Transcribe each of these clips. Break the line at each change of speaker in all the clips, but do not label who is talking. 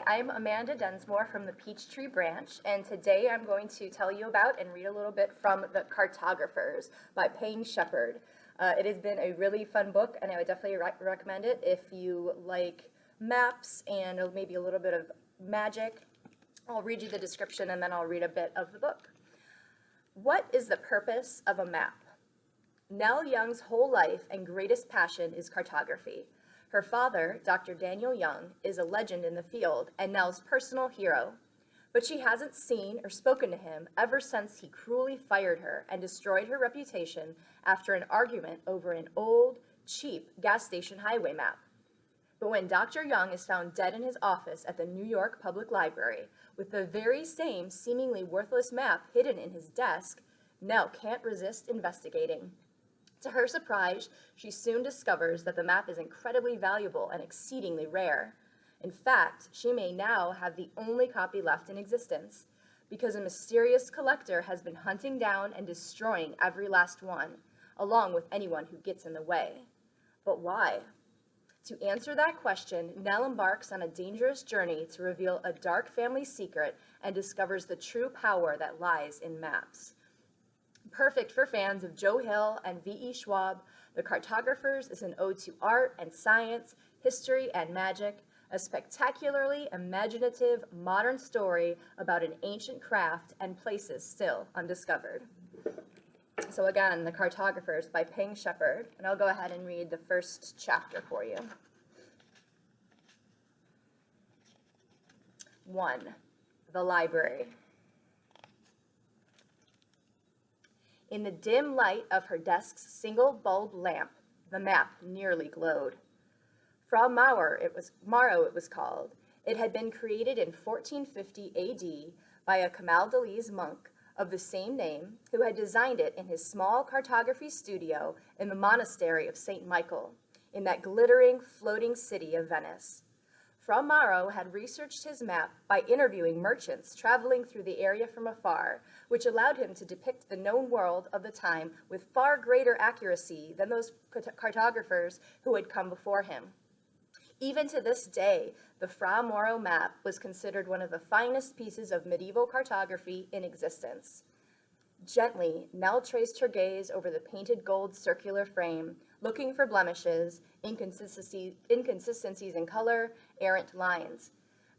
I'm Amanda Densmore from the Peachtree Branch, and today I'm going to tell you about and read a little bit from the Cartographers by Peng. It has been a really fun book, and I would definitely recommend it if you like maps and maybe a little bit of magic. I'll read you the description and then I'll read a bit of the book. What is the purpose of a map? Nell Young's whole life and greatest passion is cartography. Her father, Dr. Daniel Young, is a legend in the field and Nell's personal hero, but she hasn't seen or spoken to him ever since he cruelly fired her and destroyed her reputation after an argument over an old, cheap gas station highway map. But when Dr. Young is found dead in his office at the New York Public Library with the very same seemingly worthless map hidden in his desk, Nell can't resist investigating. To her surprise, she soon discovers that the map is incredibly valuable and exceedingly rare. In fact, she may now have the only copy left in existence, because a mysterious collector has been hunting down and destroying every last one, along with anyone who gets in the way. But why? To answer that question, Nell embarks on a dangerous journey to reveal a dark family secret and discovers the true power that lies in maps. Perfect for fans of Joe Hill and V.E. Schwab, The Cartographers is an ode to art and science, history and magic, a spectacularly imaginative modern story about an ancient craft and places still undiscovered. So again, The Cartographers by Peng, and I'll go ahead and read the first chapter for you. 1. The Library. In the dim light of her desk's single bulb lamp, the map nearly glowed. Fra Mauro it was called. It had been created in 1450 AD by a Camaldolese monk of the same name who had designed it in his small cartography studio in the monastery of St. Michael, in that glittering, floating city of Venice. Fra Mauro had researched his map by interviewing merchants traveling through the area from afar, which allowed him to depict the known world of the time with far greater accuracy than those cartographers who had come before him. Even to this day, the Fra Mauro map was considered one of the finest pieces of medieval cartography in existence. Gently, Nell traced her gaze over the painted gold circular frame, looking for blemishes, inconsistencies in color, errant lines.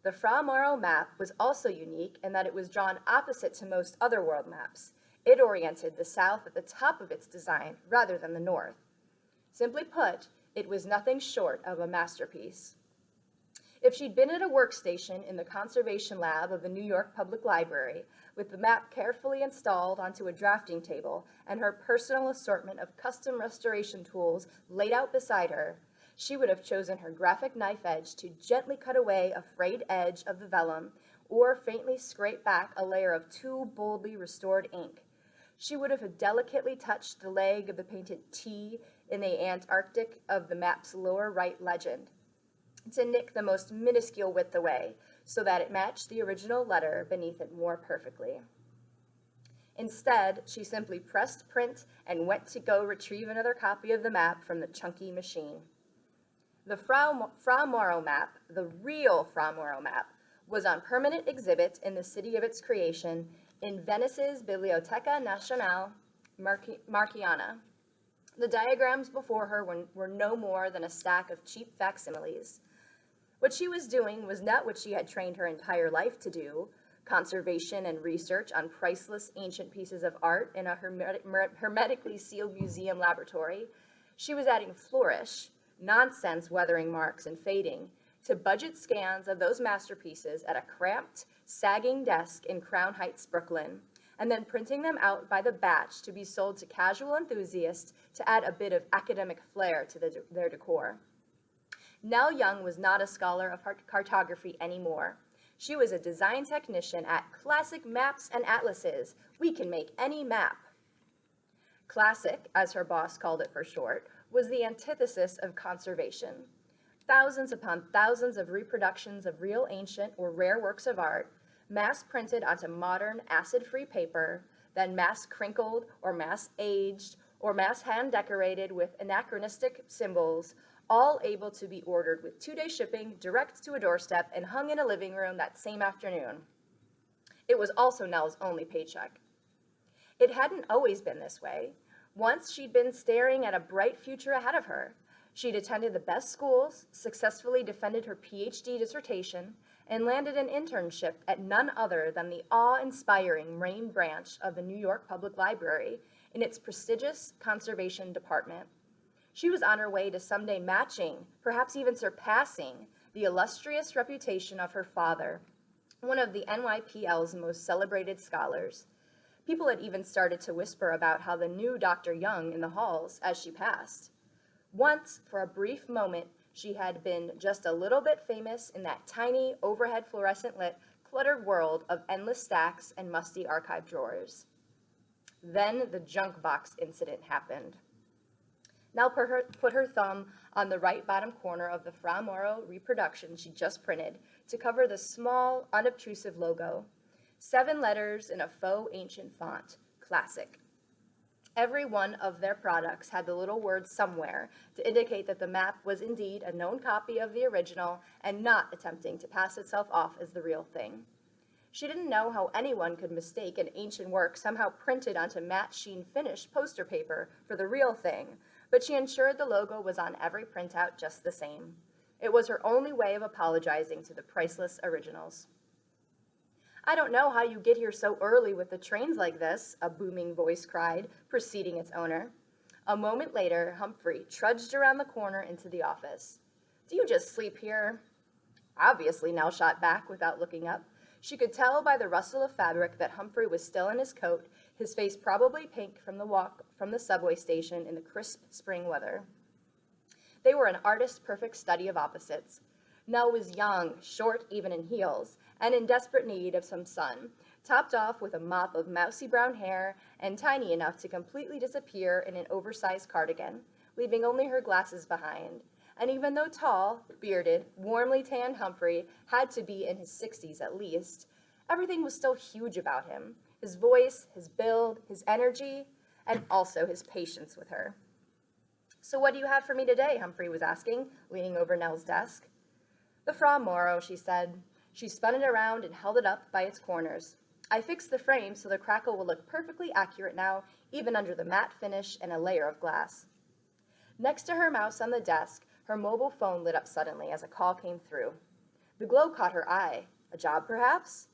The Fra Mauro map was also unique in that it was drawn opposite to most other world maps. It oriented the south at the top of its design rather than the north. Simply put, it was nothing short of a masterpiece. If she'd been at a workstation in the conservation lab of the New York Public Library, with the map carefully installed onto a drafting table and her personal assortment of custom restoration tools laid out beside her, she would have chosen her graphic knife edge to gently cut away a frayed edge of the vellum or faintly scrape back a layer of too boldly restored ink. She would have delicately touched the leg of the painted T in the Antarctic of the map's lower right legend, to nick the most minuscule width away, so that it matched the original letter beneath it more perfectly. Instead, she simply pressed print and went to go retrieve another copy of the map from the chunky machine. The Fra Mauro map, the real Fra Mauro map, was on permanent exhibit in the city of its creation in Venice's Biblioteca Nazionale Marchiana. The diagrams before her were no more than a stack of cheap facsimiles. What she was doing was not what she had trained her entire life to do, conservation and research on priceless ancient pieces of art in a hermetically sealed museum laboratory. She was adding flourish, nonsense weathering marks and fading, to budget scans of those masterpieces at a cramped, sagging desk in Crown Heights, Brooklyn, and then printing them out by the batch to be sold to casual enthusiasts to add a bit of academic flair to their decor. Nell Young was not a scholar of cartography anymore. She was a design technician at Classic Maps and Atlases. We can make any map. Classic, as her boss called it for short, was the antithesis of conservation. Thousands upon thousands of reproductions of real ancient or rare works of art, mass printed onto modern acid-free paper, then mass crinkled or mass aged or mass hand decorated with anachronistic symbols, all able to be ordered with 2-day shipping direct to a doorstep and hung in a living room that same afternoon. It was also Nell's only paycheck. It hadn't always been this way. Once she'd been staring at a bright future ahead of her. She'd attended the best schools, successfully defended her PhD dissertation, and landed an internship at none other than the awe-inspiring Maine branch of the New York Public Library in its prestigious conservation department. She was on her way to someday matching, perhaps even surpassing, the illustrious reputation of her father, one of the NYPL's most celebrated scholars. People had even started to whisper about how the new Dr. Young in the halls as she passed. Once, for a brief moment, she had been just a little bit famous in that tiny, overhead fluorescent-lit, cluttered world of endless stacks and musty archive drawers. Then the junk box incident happened. Nell put her thumb on the right bottom corner of the Fra Mauro reproduction she just printed to cover the small, unobtrusive logo. 7 letters in a faux ancient font, classic. Every one of their products had the little word somewhere to indicate that the map was indeed a known copy of the original and not attempting to pass itself off as the real thing. She didn't know how anyone could mistake an ancient work somehow printed onto matte sheen finished poster paper for the real thing, but she ensured the logo was on every printout just the same. It was her only way of apologizing to the priceless originals. "I don't know how you get here so early with the trains like this," a booming voice cried, preceding its owner. A moment later, Humphrey trudged around the corner into the office. "Do you just sleep here?" Obviously, Nell shot back without looking up. She could tell by the rustle of fabric that Humphrey was still in his coat, his face probably pink from the walk from the subway station in the crisp spring weather. They were an artist's perfect study of opposites. Nell was young, short even in heels, and in desperate need of some sun, topped off with a mop of mousy brown hair and tiny enough to completely disappear in an oversized cardigan, leaving only her glasses behind. And even though tall, bearded, warmly tanned Humphrey had to be in his 60s at least, everything was still huge about him. His voice, his build, his energy, and also his patience with her. "So what do you have for me today?" Humphrey was asking, leaning over Nell's desk. "The Fra Mauro," she said. She spun it around and held it up by its corners. "I fixed the frame so the crackle will look perfectly accurate now, even under the matte finish and a layer of glass." Next to her mouse on the desk, her mobile phone lit up suddenly as a call came through. The glow caught her eye. A job, perhaps?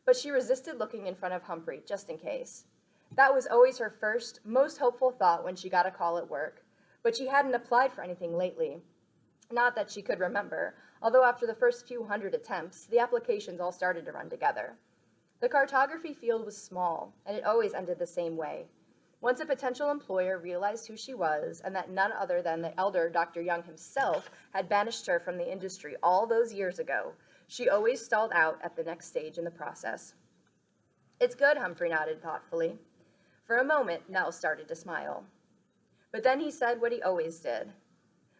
But she resisted looking in front of Humphrey, just in case. That was always her first, most hopeful thought when she got a call at work. But she hadn't applied for anything lately. Not that she could remember, although after the first few hundred attempts, the applications all started to run together. The cartography field was small, and it always ended the same way. Once a potential employer realized who she was, and that none other than the elder Dr. Young himself had banished her from the industry all those years ago, she always stalled out at the next stage in the process. "It's good," Humphrey nodded thoughtfully. For a moment, Nell started to smile. But then he said what he always did.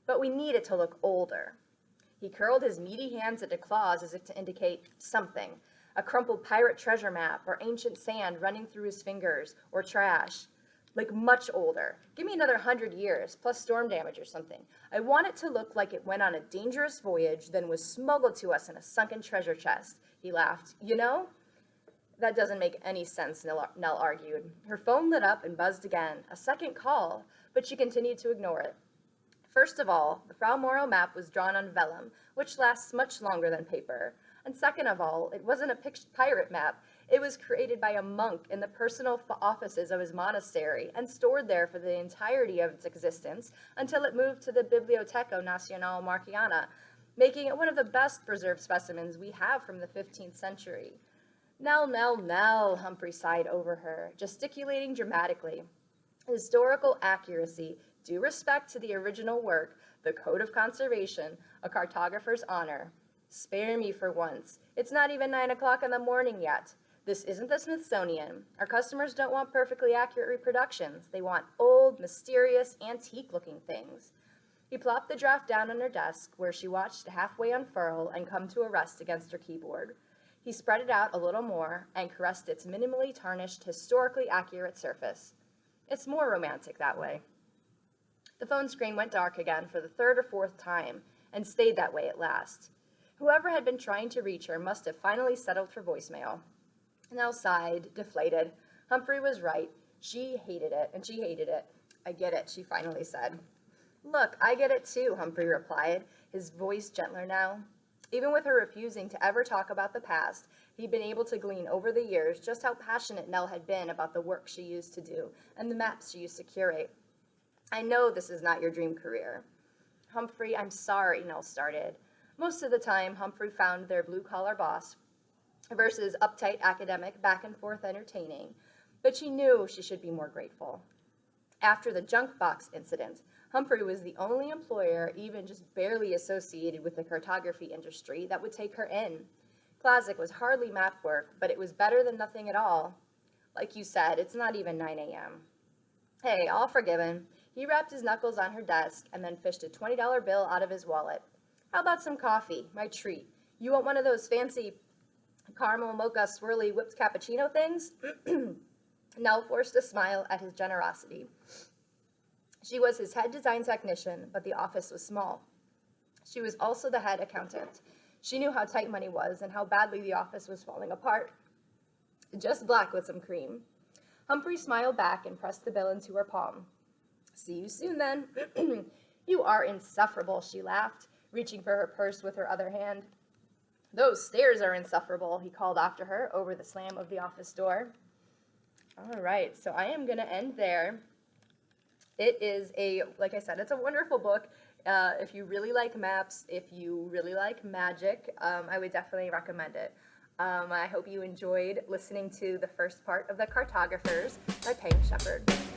"But we need it to look older." He curled his meaty hands into claws as if to indicate something, a crumpled pirate treasure map or ancient sand running through his fingers, or trash. "Like much older. Give me another 100 years, plus storm damage or something. I want it to look like it went on a dangerous voyage, then was smuggled to us in a sunken treasure chest." He laughed. "You know?" "That doesn't make any sense," Nell argued. Her phone lit up and buzzed again, a second call, but she continued to ignore it. First of all, the Fra Mauro map was drawn on vellum, which lasts much longer than paper. And second of all, it wasn't a pirate map. It was created by a monk in the personal offices of his monastery and stored there for the entirety of its existence until it moved to the Biblioteca Nazionale Marchiana, making it one of the best preserved specimens we have from the 15th century. Nell, Humphrey sighed over her, gesticulating dramatically. Historical accuracy, due respect to the original work, the Code of Conservation, a cartographer's honor. Spare me for once. It's not even 9 o'clock in the morning yet. This isn't the Smithsonian. Our customers don't want perfectly accurate reproductions. They want old, mysterious, antique-looking things. He plopped the draft down on her desk, where she watched it halfway unfurl and come to a rest against her keyboard. He spread it out a little more and caressed its minimally tarnished, historically accurate surface. It's more romantic that way. The phone screen went dark again for the third or fourth time, and stayed that way at last. Whoever had been trying to reach her must have finally settled for voicemail. Nell sighed, deflated. Humphrey was right. She hated it, and she hated it. I get it, she finally said. Look, I get it too, Humphrey replied, his voice gentler now. Even with her refusing to ever talk about the past, he'd been able to glean over the years just how passionate Nell had been about the work she used to do and the maps she used to curate. I know this is not your dream career. Humphrey, I'm sorry, Nell started. Most of the time, Humphrey found their blue-collar boss versus uptight academic back-and-forth entertaining, but she knew she should be more grateful. After the junk box incident, Humphrey was the only employer even just barely associated with the cartography industry that would take her in. Classic was hardly map work, but it was better than nothing at all. Like you said, it's not even 9 a.m. Hey, all forgiven. He wrapped his knuckles on her desk and then fished a $20 bill out of his wallet. How about some coffee? My treat. You want one of those fancy caramel mocha swirly whipped cappuccino things? Nell forced a smile at his generosity. She was his head design technician, but the office was small. She was also the head accountant. She knew how tight money was and how badly the office was falling apart. Just black with some cream. Humphrey smiled back and pressed the bill into her palm. See you soon, then. You are insufferable, she laughed, reaching for her purse with her other hand. Those stairs are insufferable, he called after her over the slam of the office door. All right, so I am going to end there. It is like I said, it's a wonderful book. If you really like maps, if you really like magic, I would definitely recommend it. I hope you enjoyed listening to the first part of the Cartographers by Peng.